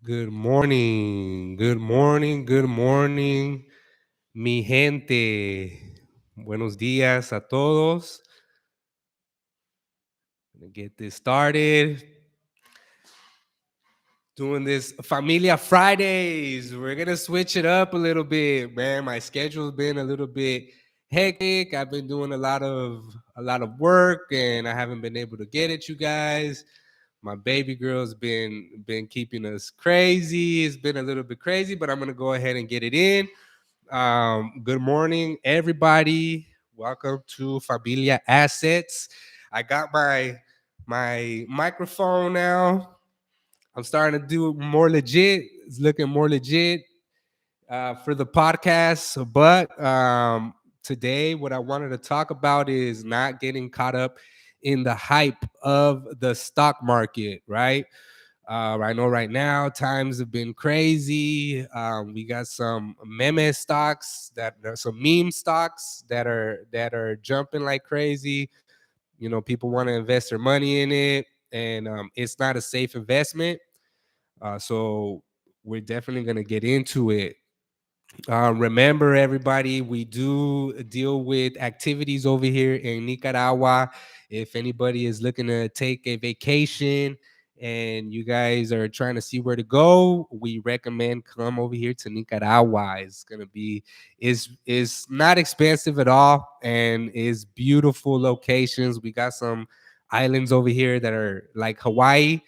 Good morning, good morning, good morning, mi gente. Buenos días a todos. Gonna get this started. Doing this Familia Fridays. We're gonna switch it up a little bit, man. My schedule's been a little bit hectic. I've been doing a lot of work, and I haven't been able to get at you guys. My baby girl's been keeping us crazy. It's been a little bit crazy, but I'm gonna go ahead and get it in. Good morning, everybody. Welcome to Familia Assets. I got my microphone now. I'm starting to do more legit. It's looking more legit for the podcast. But today, what I wanted to talk about is not getting caught up in the hype of the stock market, right? I know right now times have been crazy. We got some meme stocks some meme stocks that are jumping like crazy. People want to invest their money in it, and it's not a safe investment. So we're definitely gonna get into it. Remember, everybody, we do deal with activities over here in Nicaragua. If anybody is looking to take a vacation and you guys are trying to see where to go, we recommend come over here to Nicaragua. It's gonna be is not expensive at all, and is beautiful locations. We got some islands over here that are like Hawaii.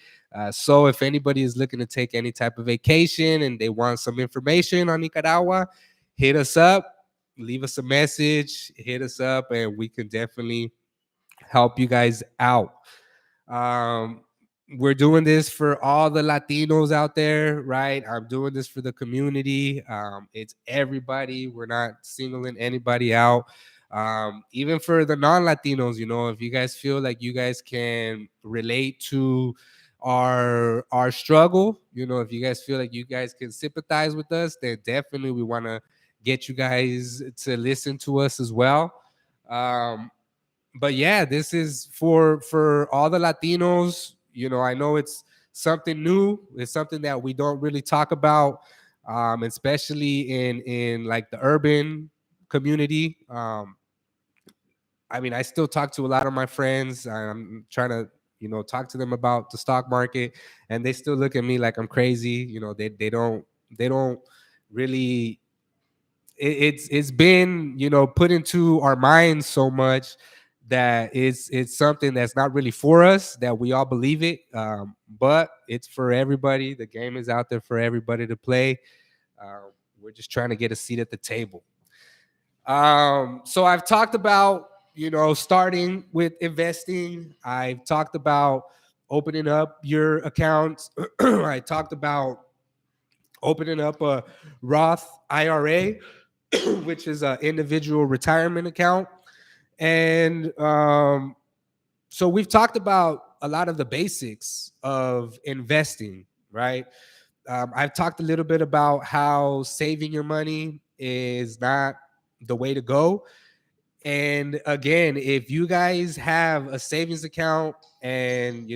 So if anybody is looking to take any type of vacation and they want some information on Nicaragua, hit us up, leave us a message, hit us up, and we can definitely help you guys out. Um, we're doing this for all the Latinos out there, right? I'm doing this for the community. It's everybody. We're not singling anybody out. Even for the non-Latinos, if you guys feel like you guys can relate to our struggle, if you guys feel like you guys can sympathize with us, then definitely we want to get you guys to listen to us as well. But yeah, this is for all the Latinos. I know it's something new. It's something that we don't really talk about, especially in like the urban community. I mean, I still talk to a lot of my friends. I'm trying to talk to them about the stock market, and they still look at me like I'm crazy. They don't really. It's been put into our minds so much that it's something that's not really for us, that we all believe it, but it's for everybody. The game is out there for everybody to play. We're just trying to get a seat at the table. So I've talked about starting with investing. I've talked about opening up your accounts. I talked about opening up a Roth IRA, which is an individual retirement account. And so we've talked about a lot of the basics of investing, right? I've talked a little bit about how saving your money is not the way to go. And again, if you guys have a savings account and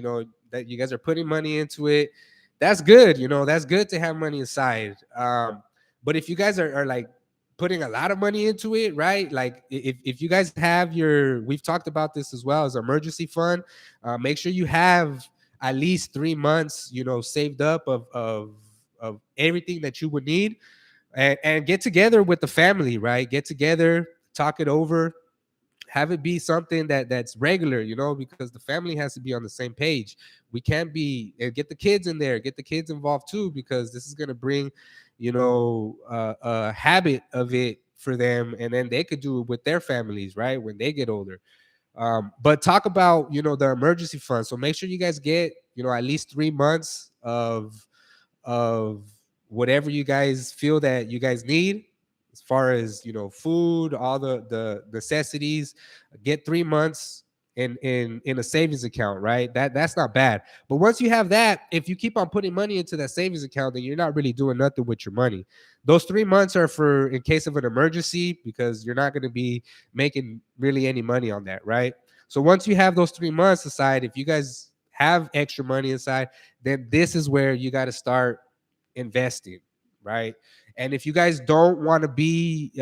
that you guys are putting money into it, that's good. That's good to have money aside. But if you guys are like putting a lot of money into it, right? Like if you guys have we've talked about this as well as emergency fund, make sure you have at least 3 months, saved up of everything that you would need, and get together with the family, right? Get together, talk it over, have it be something that's regular, because the family has to be on the same page. We can't be, and get the kids in there, get the kids involved too, because this is going to bring a habit of it for them, and then they could do it with their families, right, when they get older. But talk about the emergency fund. So make sure you guys get at least 3 months of whatever you guys feel that you guys need, as far as food, all the necessities. Get 3 months in a savings account, right? That's not bad. But once you have that, if you keep on putting money into that savings account, then you're not really doing nothing with your money. Those 3 months are for in case of an emergency, because you're not going to be making really any money on that, right? So once you have those 3 months aside, if you guys have extra money inside, then this is where you got to start investing, right? And if you guys don't want to be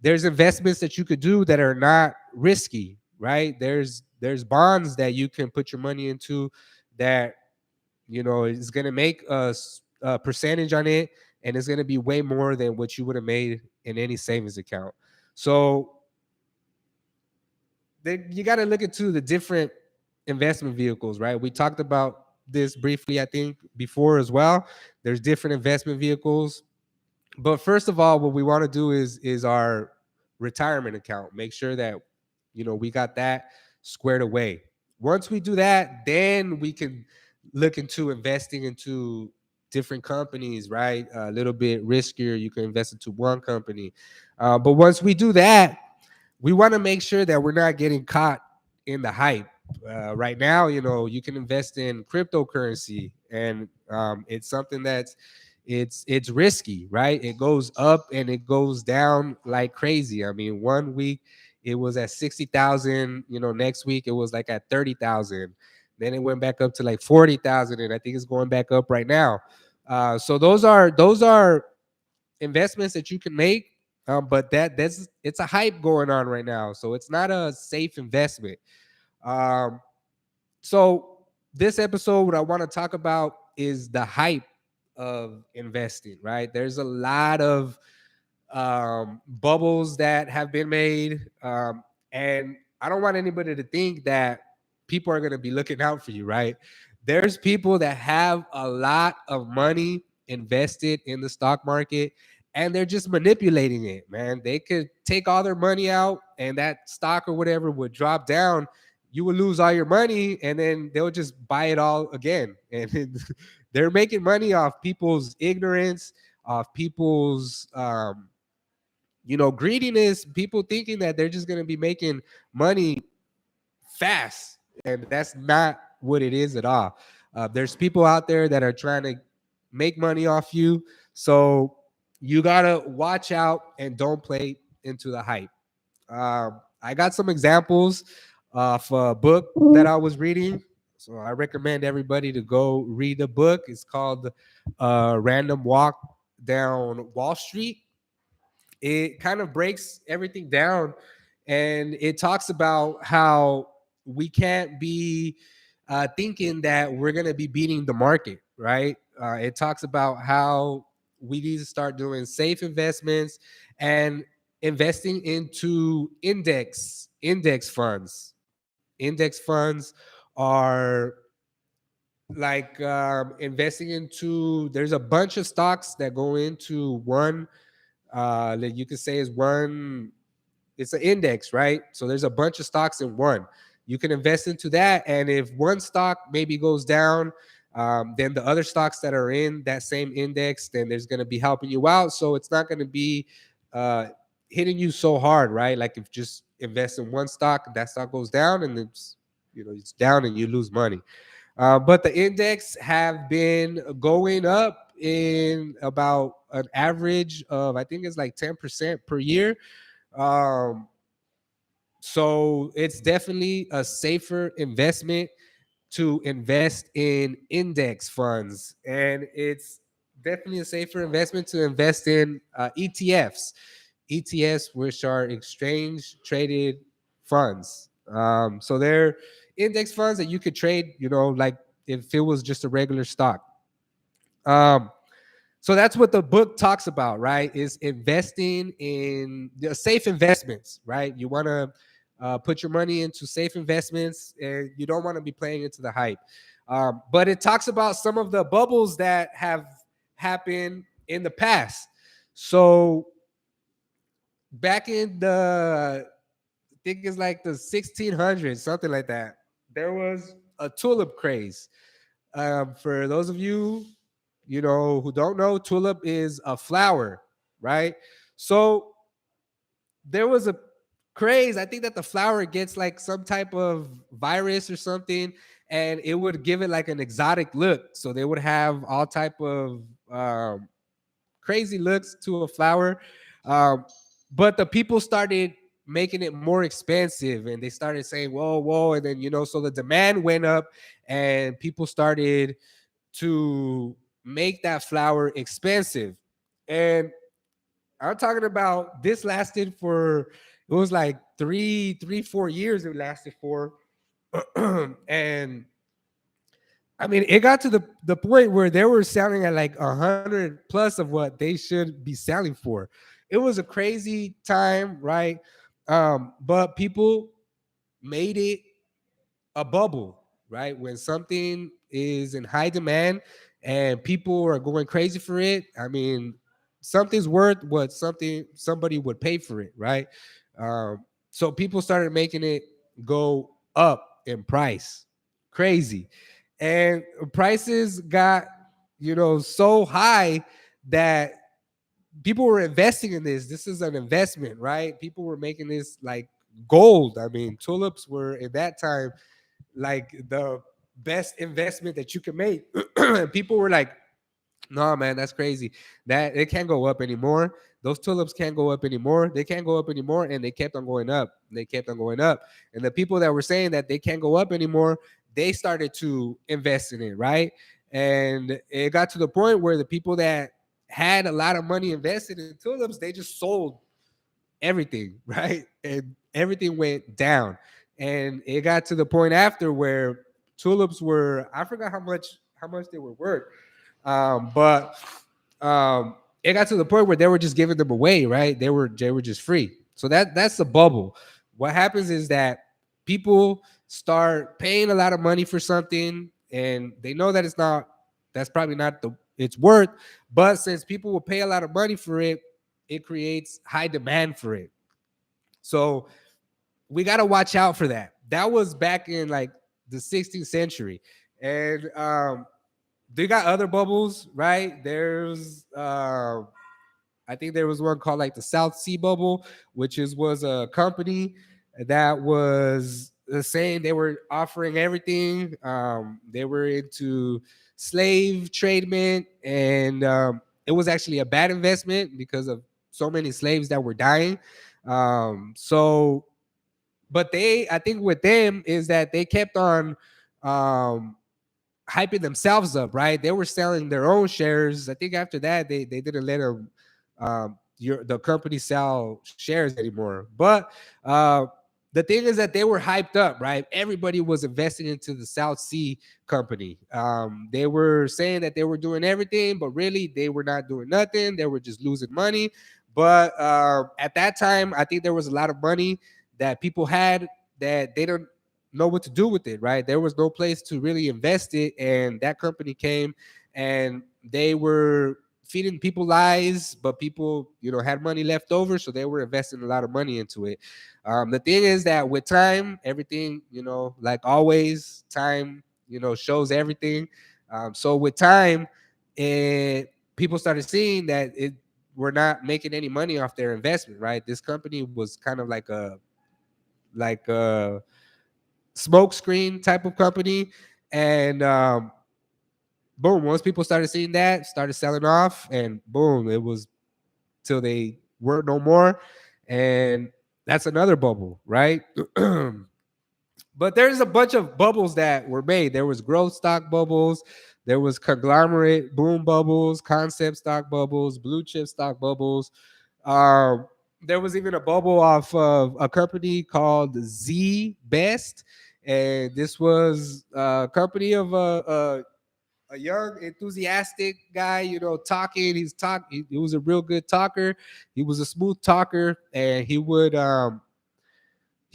there's investments that you could do that are not risky, right? There's bonds that you can put your money into that is going to make a percentage on it, and it's going to be way more than what you would have made in any savings account. So you got to look into the different investment vehicles, right? We talked about this briefly, I think, before as well. There's different investment vehicles. But first of all, what we want to do is our retirement account. Make sure that we got that squared away. Once we do that, then we can look into investing into different companies, right? A little bit riskier. You can invest into one company. But once we do that, we want to make sure that we're not getting caught in the hype. Right now, you can invest in cryptocurrency, and it's something that's it's risky, right? It goes up and it goes down like crazy. I mean, one week it was at 60,000. Next week it was like at 30,000. Then it went back up to like 40,000, and I think it's going back up right now. So those are investments that you can make, but that's it's a hype going on right now, so it's not a safe investment. um, so this episode, what I want to talk about is the hype of investing, right? There's a lot of bubbles that have been made, and I don't want anybody to think that people are going to be looking out for you, right? There's people that have a lot of money invested in the stock market, and they're just manipulating it, man. They could take all their money out, and that stock or whatever would drop down. You would lose all your money, and then they'll just buy it all again. And they're making money off people's ignorance, off people's greediness, people thinking that they're just going to be making money fast, and that's not what it is at all. There's people out there that are trying to make money off you, so you gotta watch out and don't play into the hype. I got some examples of a book that I was reading, so I recommend everybody to go read the book. It's called Random Walk Down Wall Street. It kind of breaks everything down, and it talks about how we can't be thinking that we're going to be beating the market, right? It talks about how we need to start doing safe investments and investing into index funds. Index funds are like investing into, there's a bunch of stocks that go into one, that you could say is one, it's an index, right? So there's a bunch of stocks in one. You can invest into that, and if one stock maybe goes down, then the other stocks that are in that same index, then there's going to be helping you out. So it's not going to be uh, hitting you so hard, right? Like if just invest in one stock, that stock goes down, and it's down, and you lose money. But the index have been going up in about an average of, I think it's like 10% per year. Um, so it's definitely a safer investment to invest in index funds, and it's definitely a safer investment to invest in ETFs. ETFs, which are exchange traded funds. So they're index funds that you could trade, like if it was just a regular stock. Um, so that's what the book talks about, right? Is investing in the safe investments, right? You want to put your money into safe investments, and you don't want to be playing into the hype. But it talks about some of the bubbles that have happened in the past. So back in the, I think it's like the 1600s, something like that, there was a tulip craze. For those of you, who don't know, tulip is a flower, right? So there was a craze. I think that the flower gets like some type of virus or something, and it would give it like an exotic look. So they would have all type of crazy looks to a flower. Um, but the people started making it more expensive, and they started saying, whoa, whoa. And then, so the demand went up, and people started to make that flour expensive. And I'm talking about this lasted for, it was like 4 years it lasted for. And I mean, it got to the point where they were selling at like 100 plus of what they should be selling for. It was a crazy time, right? But people made it a bubble, right? When something is in high demand and people are going crazy for it, I mean, something's worth what somebody would pay for it, right? So people started making it go up in price, crazy, and prices got so high that people were investing in this. This is an investment, right? People were making this like gold. I mean, tulips were at that time like the best investment that you can make. And people were like, no, man, that's crazy. That it can't go up anymore. Those tulips can't go up anymore. They can't go up anymore. And they kept on going up. They kept on going up. And the people that were saying that they can't go up anymore, they started to invest in it, right? And it got to the point where the people that had a lot of money invested in tulips, they just sold everything, right? And everything went down. And it got to the point after where tulips were, I forgot how much they were worth. But it got to the point where they were just giving them away, right? They were just free. So that's the bubble. What happens is that people start paying a lot of money for something and they know that that's probably not the it's worth, but since people will pay a lot of money for it, it creates high demand for it. So we got to watch out for that. That was back in like the 16th century. And they got other bubbles, right? I think there was one called like the South Sea Bubble, which was a company that was saying they were offering everything. They were into slave tradement, and it was actually a bad investment because of so many slaves that were dying. So, but I think with them is that they kept on um, hyping themselves up, right? They were selling their own shares. I think after that, they didn't let them the company sell shares anymore. But the thing is that they were hyped up, right? Everybody was investing into the South Sea company. They were saying that they were doing everything, but really they were not doing nothing. They were just losing money. But at that time, I think there was a lot of money that people had that they don't know what to do with it, right? There was no place to really invest it. And that company came and they were feeding people lies, but people, had money left over. So they were investing a lot of money into it. The thing is that with time, everything, like always, time, shows everything. So with time, people started seeing that we're not making any money off their investment, right? This company was kind of like a smoke screen type of company. And boom, once people started seeing that, started selling off, and boom, it was till they weren't no more. And that's another bubble, right? But there's a bunch of bubbles that were made. There was growth stock bubbles, there was conglomerate boom bubbles, concept stock bubbles, blue chip stock bubbles. Um, there was even a bubble off of a company called Z Best, and this was a company of a young, enthusiastic guy, talking. He was a real good talker. He was a smooth talker, and he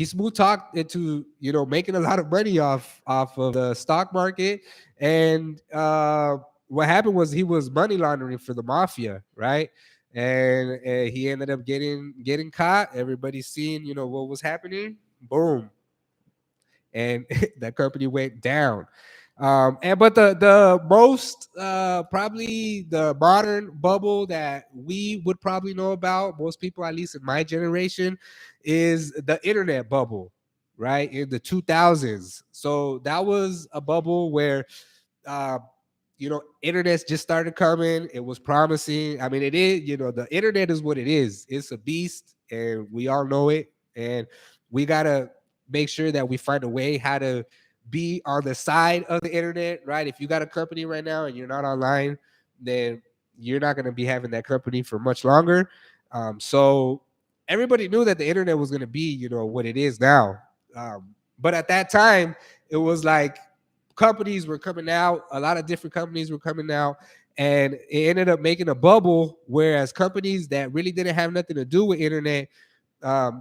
smooth talked into making a lot of money off of the stock market. And what happened was he was money laundering for the mafia, right? And he ended up getting caught. Everybody seen what was happening. Boom, and that company went down. And but the most probably the modern bubble that we would probably know about, most people at least in my generation, is the internet bubble, right? In the 2000s. So that was a bubble where uh, internet just started coming. It was promising. I mean, it is, the internet is what it is. It's a beast, and we all know it. And we gotta make sure that we find a way how to be on the side of the internet, right? If you got a company right now and you're not online, then you're not going to be having that company for much longer. So everybody knew that the internet was going to be, what it is now. But at that time, it was like companies were coming out, a lot of different companies were coming out, and it ended up making a bubble. Whereas companies that really didn't have nothing to do with internet,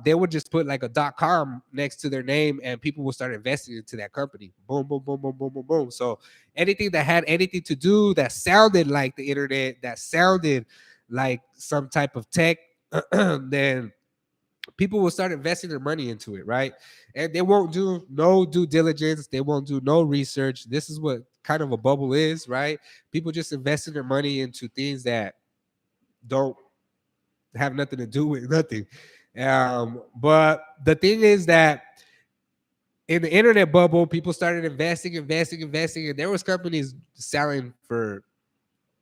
they would just put like a .com next to their name, and people will start investing into that company. Boom, boom, boom, boom, boom, boom, boom. So anything that had anything to do that sounded like the internet, that sounded like some type of tech, then people will start investing their money into it, right? And they won't do no due diligence. They won't do no research. This is what kind of a bubble is, right? People just investing their money into things that don't have nothing to do with nothing. But the thing is that in the internet bubble, people started investing, and there was companies selling for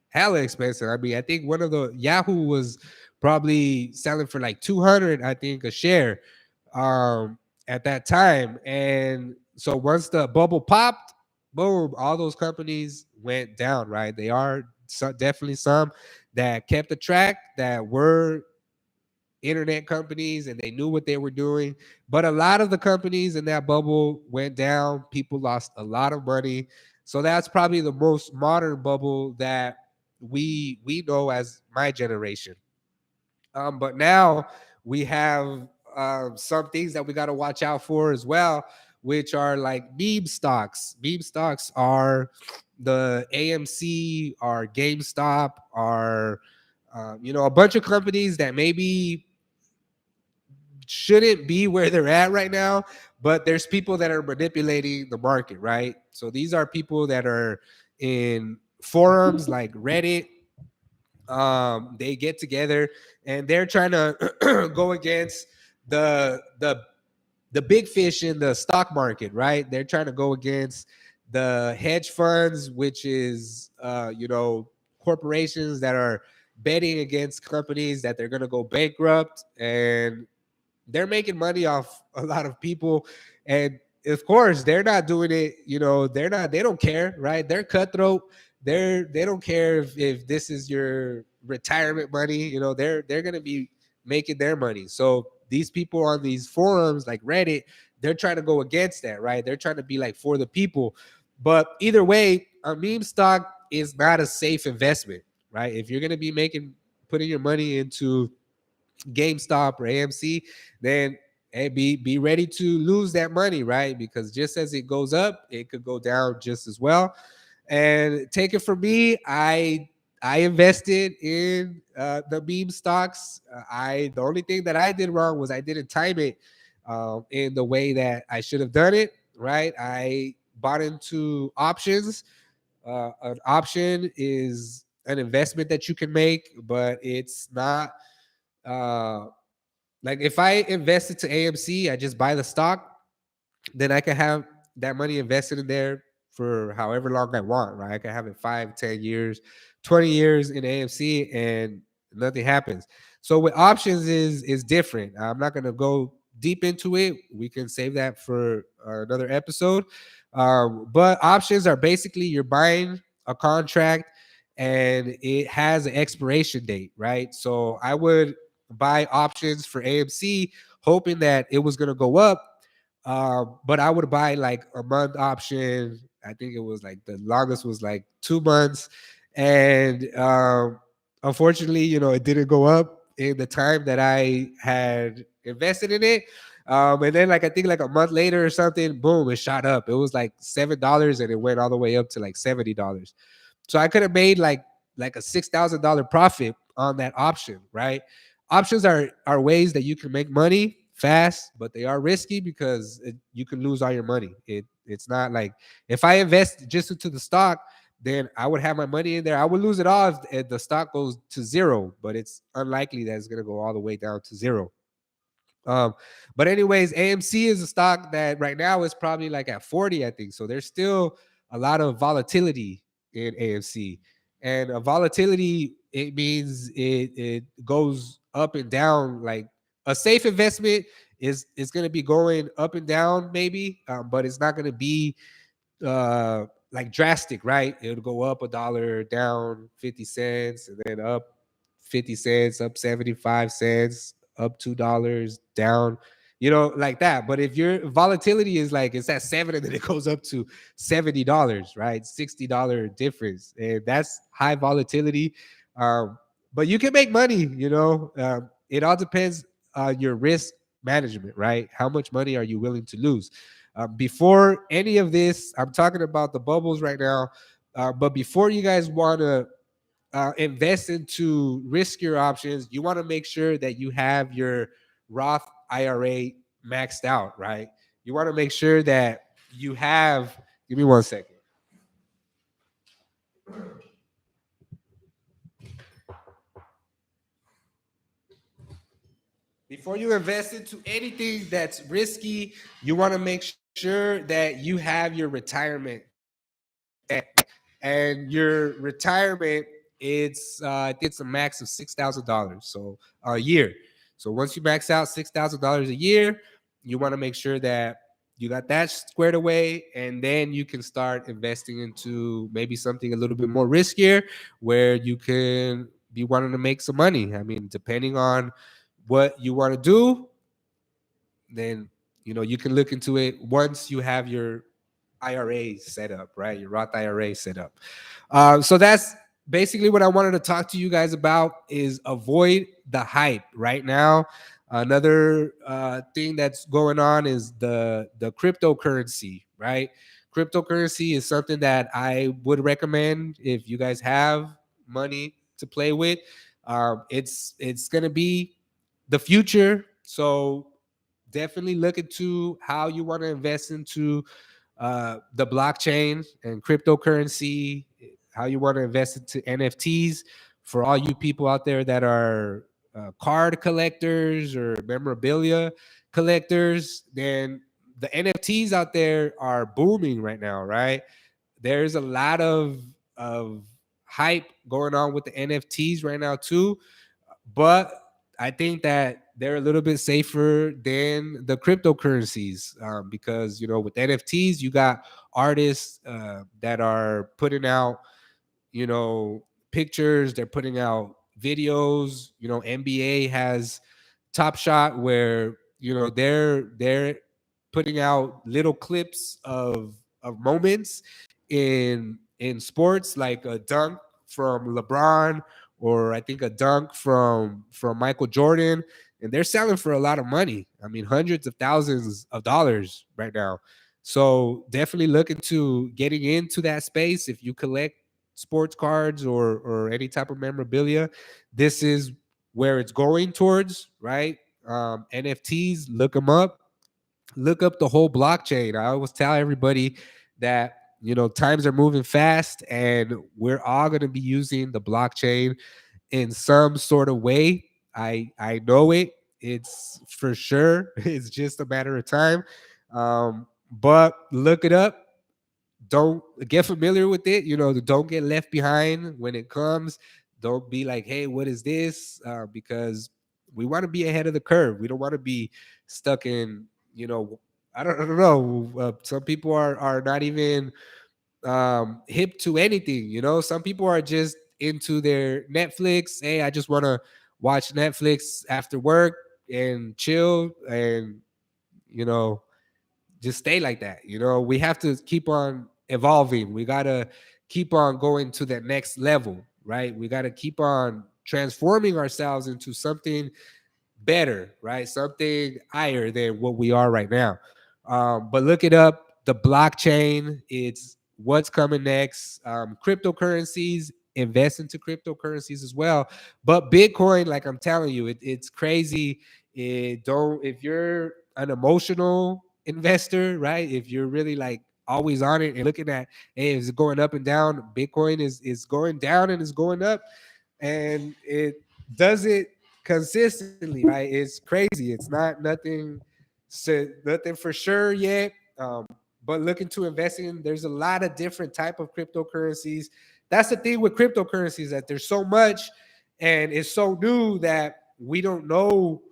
hella expensive. I mean, I think one of the Yahoo was probably selling for like 200, I think, a share at that time. And so once the bubble popped, boom, all those companies went down, right? They are definitely some that kept the track, that were internet companies, and they knew what they were doing. But a lot of the companies in that bubble went down. People lost a lot of money. So that's probably the most modern bubble that we know as my generation. But now we have some things that we got to watch out for as well, which are like meme stocks. Meme stocks are the AMC, are GameStop, are a bunch of companies that maybe shouldn't be where they're at right now, but there's people that are manipulating the market, right? So these are people that are in forums like Reddit. They get together and they're trying to go against the the big fish in the stock market, right? They're trying to go against the hedge funds, which is corporations that are betting against companies that they're going to go bankrupt, and they're making money off a lot of people. And of course they're not doing it, they don't care, right? They're cutthroat. They don't care if this is your retirement money. They're going to be making their money. So these people on these forums like Reddit, they're trying to go against that, right? They're trying to be like for the people. But either way, a meme stock is not a safe investment, right? If you're going to be putting your money into GameStop or AMC, then hey, be ready to lose that money, right? Because just as it goes up, it could go down just as well. And take it from me, I invested in the meme stocks. The only thing that I did wrong was I didn't time it in the way that I should have done it. Right, I bought into options. An option is an investment that you can make, but it's not uh, like if I invest into AMC, I just buy the stock, then I can have that money invested in there for however long I want, right? I can have it 5, 10 years, 20 years in AMC, and nothing happens. So with options is different. I'm not gonna go deep into it. We can save that for another episode. But options are basically you're buying a contract and it has an expiration date, right? So I would buy options for AMC hoping that it was gonna go up, but I would buy like a month option. I think it was like the longest was like 2 months. And unfortunately, it didn't go up in the time that I had invested in it. And then like I think like a month later or something, boom, it shot up. It was like $7 and it went all the way up to like $70. So I could have made like a $6,000 profit on that option, right? Options are ways that you can make money fast, but they are risky because you can lose all your money. It's not like if I invest just into the stock, then I would have my money in there. I would lose it all if the stock goes to zero, but it's unlikely that it's going to go all the way down to zero. Um, but anyways, AMC is a stock that right now is probably like at 40, I think. So there's still a lot of volatility in AMC. And a volatility, it means it goes up and down. Like a safe investment is going to be going up and down, maybe, but it's not going to be like drastic, right? It'll go up a dollar, down 50 cents, and then up 50 cents, up 75 cents, up $2, down, like that. But if your volatility is like it's at 7 and then it goes up to $70, right? $60 difference. And that's high volatility. Um, but you can make money. It all depends on your risk management, right? How much money are you willing to lose? Before any of this, I'm talking about the bubbles right now. But before you guys want to invest into riskier options, you want to make sure that you have your Roth IRA maxed out, right? You want to make sure that you have, give me 1 second. Before you invest into anything that's risky, you want to make sure that you have your retirement and your retirement, it's a max of $6,000 so a year. So once you max out $6,000 a year, you want to make sure that you got that squared away, and then you can start investing into maybe something a little bit more riskier where you can be wanting to make some money. I mean, depending on what you want to do, then you can look into it once you have your IRA set up, right? Your Roth IRA set up. So that's basically what I wanted to talk to you guys about is avoid the hype right now. Another thing that's going on is the cryptocurrency, right? Cryptocurrency is something that I would recommend if you guys have money to play with. It's gonna be the future, so definitely look into how you want to invest into the blockchain and cryptocurrency, how you want to invest into NFTs. For all you people out there that are card collectors or memorabilia collectors, then the NFTs out there are booming right now, right? There's a lot of hype going on with the NFTs right now too, but I think that they're a little bit safer than the cryptocurrencies, because with NFTs you got artists that are putting out you know pictures, they're putting out videos. NBA has Top Shot where they're putting out little clips of moments in sports, like a dunk from LeBron, or I think a dunk from Michael Jordan, and they're selling for a lot of money. I mean, hundreds of thousands of dollars right now. So definitely look into getting into that space if you collect sports cards or any type of memorabilia. This is where it's going towards, right? NFTs, look them up. Look up the whole blockchain. I always tell everybody that times are moving fast, and we're all going to be using the blockchain in some sort of way. I know it. It's for sure. It's just a matter of time. But look it up. Don't get familiar with it. Don't get left behind when it comes. Don't be like, hey, what is this? Because we want to be ahead of the curve. We don't want to be stuck in, I don't know. Some people are not even hip to anything. Some people are just into their Netflix. Hey, I just want to watch Netflix after work and chill, and you know just stay like that. We have to keep on evolving. We got to keep on going to that next level, right? We got to keep on transforming ourselves into something better, right? Something higher than what we are right now. But look it up. The blockchain, it's what's coming next. Cryptocurrencies, invest into cryptocurrencies as well. But Bitcoin, like I'm telling you, it's crazy. If you're an emotional investor, right? If you're really like always on it and looking at, hey, is it going up and down? Bitcoin is going down and is going up, and it does it consistently, right? It's crazy. It's not nothing for sure yet. But looking to investing, there's a lot of different type of cryptocurrencies. That's the thing with cryptocurrencies, that there's so much and it's so new that we don't know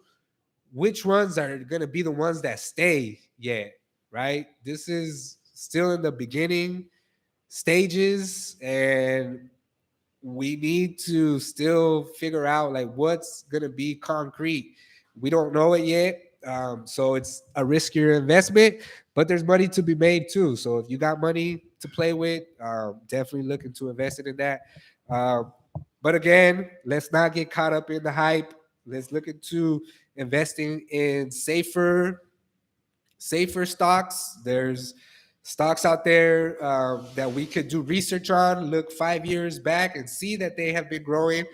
which ones are going to be the ones that stay yet, right? This is still in the beginning stages, and we need to still figure out like what's going to be concrete. We don't know it yet. So it's a riskier investment, but there's money to be made too. So if you got money to play with, definitely looking to invest it in that. Um, but again, let's not get caught up in the hype. Let's look into investing in safer stocks. There's stocks out there that we could do research on, look 5 years back and see that they have been growing,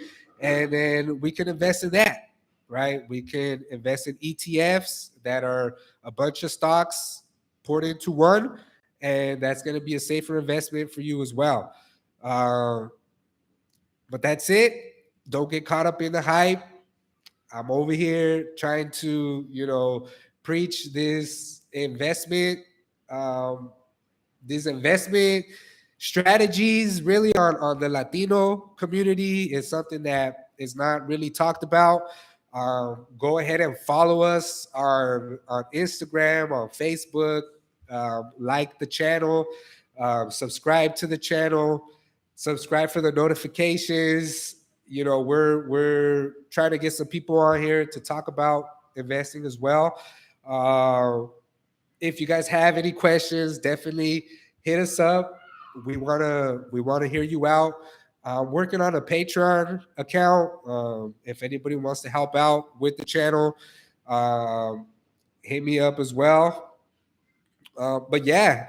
and then we can invest in that, right? We can invest in ETFs that are a bunch of stocks poured into one, and that's going to be a safer investment for you as well. Uh, but that's it. Don't get caught up in the hype. I'm over here trying to, preach um, these investment strategies really on the Latino community is something that is not really talked about. Go ahead and follow us on Instagram, on Facebook, like the channel, subscribe to the channel, subscribe for the notifications. We're trying to get some people on here to talk about investing as well. If you guys have any questions, definitely hit us up. We wanna hear you out. I'm working on a Patreon account. If anybody wants to help out with the channel, um, hit me up as well. But yeah,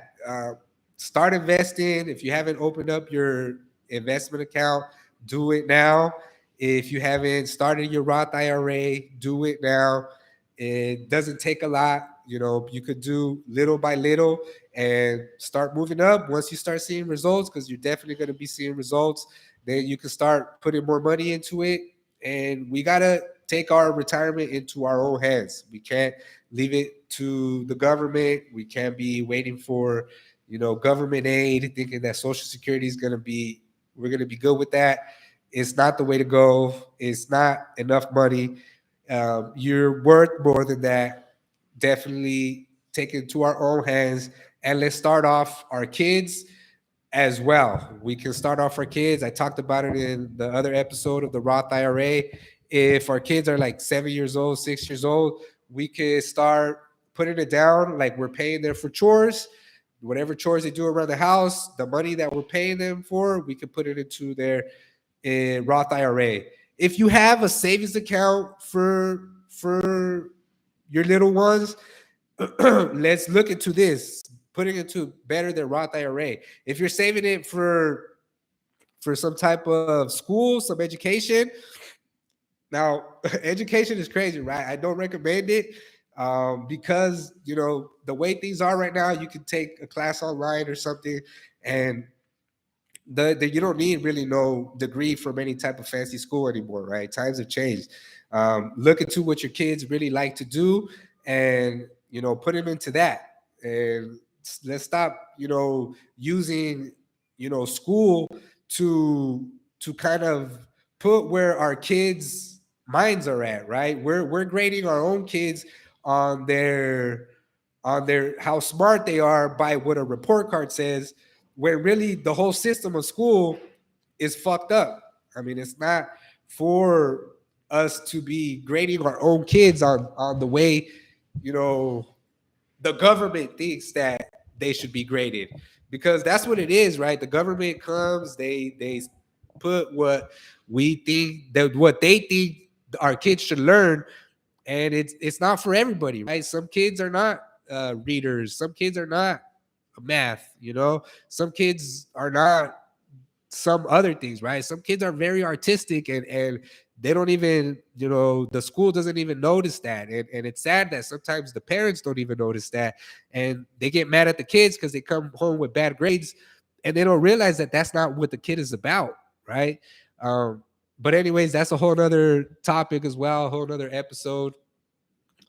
start investing. If you haven't opened up your investment account, do it now. If you haven't started your Roth IRA, do it now. It doesn't take a lot. You could do little by little and start moving up. Once you start seeing results, because you're definitely going to be seeing results, then you can start putting more money into it. And we got to take our retirement into our own hands. We can't leave it to the government. We can't be waiting for, government aid, thinking that Social Security is we're going to be good with that. It's not the way to go. It's not enough money. You're worth more than that. Definitely take it to our own hands, and let's start off our kids as well. We can start off our kids. I talked about it in the other episode of the Roth IRA. If our kids are like 7 years old, 6 years old, we could start putting it down like we're paying them for chores. Whatever chores they do around the house, the money that we're paying them for, we could put it into their Roth IRA. If you have a savings account for your little ones, let's look into this, putting it to better than Roth IRA. If you're saving it for some type of school, some education. Now, education is crazy, right? I don't recommend it because the way things are right now, you can take a class online or something, and you don't need really no degree from any type of fancy school anymore, right? Times have changed. Look into what your kids really like to do, and put them into that. And let's stop, using school to kind of put where our kids' minds are at, right? We're grading our own kids on their how smart they are by what a report card says, where really the whole system of school is fucked up. I mean, it's not for us to be grading our own kids on the way, you know, the government thinks that they should be graded, because that's what it is, right? The government comes, they put what we think that what they think our kids should learn, and it's not for everybody, right? Some kids are not readers, some kids are not math, some kids are not some other things, right? Some kids are very artistic, and they don't even, the school doesn't even notice that. And it's sad that sometimes the parents don't even notice that. And they get mad at the kids because they come home with bad grades, and they don't realize that that's not what the kid is about, right? Um, but anyways, that's a whole nother topic as well, a whole nother episode.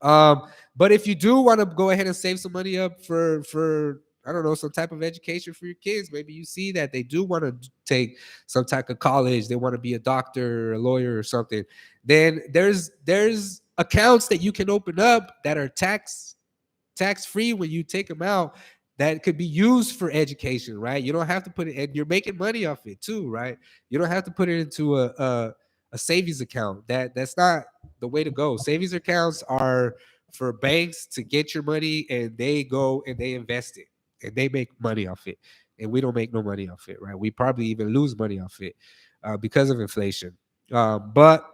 Um, but if you do want to go ahead and save some money up for I don't know, some type of education for your kids, maybe you see that they do want to take some type of college, they want to be a doctor or a lawyer or something, then there's accounts that you can open up that are tax free when you take them out, that could be used for education, right? You don't have to put it, and you're making money off it too, right? You don't have to put it into a savings account. That's not the way to go. Savings accounts are for banks to get your money, and they go and they invest it, and they make money off it, and we don't make no money off it, right? We probably even lose money off it because of inflation. But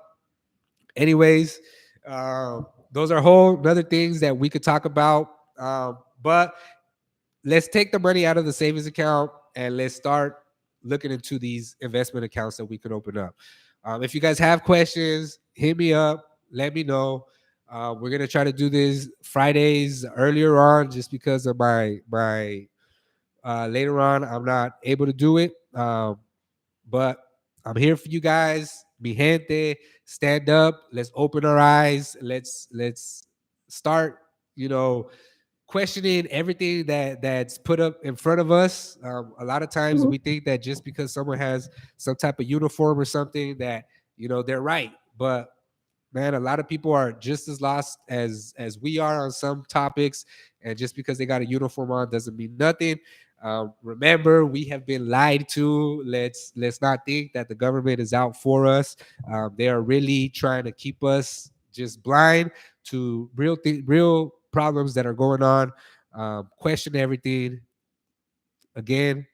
anyways, those are whole other things that we could talk about. But let's take the money out of the savings account and let's start looking into these investment accounts that we could open up. If you guys have questions, hit me up. Let me know. We're gonna try to do this Fridays earlier on, just because of my later on I'm not able to do it. But I'm here for you guys. Mi gente, stand up. Let's open our eyes. Let's start. You know, questioning everything that's put up in front of us. A lot of times we think that just because someone has some type of uniform or something that they're right, but man, a lot of people are just as lost as we are on some topics, and just because they got a uniform on doesn't mean nothing. Remember, we have been lied to. Let's not think that the government is out for us. They are really trying to keep us just blind to real problems that are going on. Question everything. Again,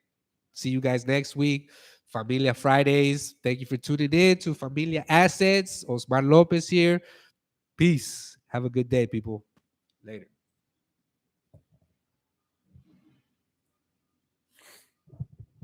see you guys next week. Familia Fridays. Thank you for tuning in to Familia Assets. Osmar Lopez here. Peace. Have a good day, people. Later.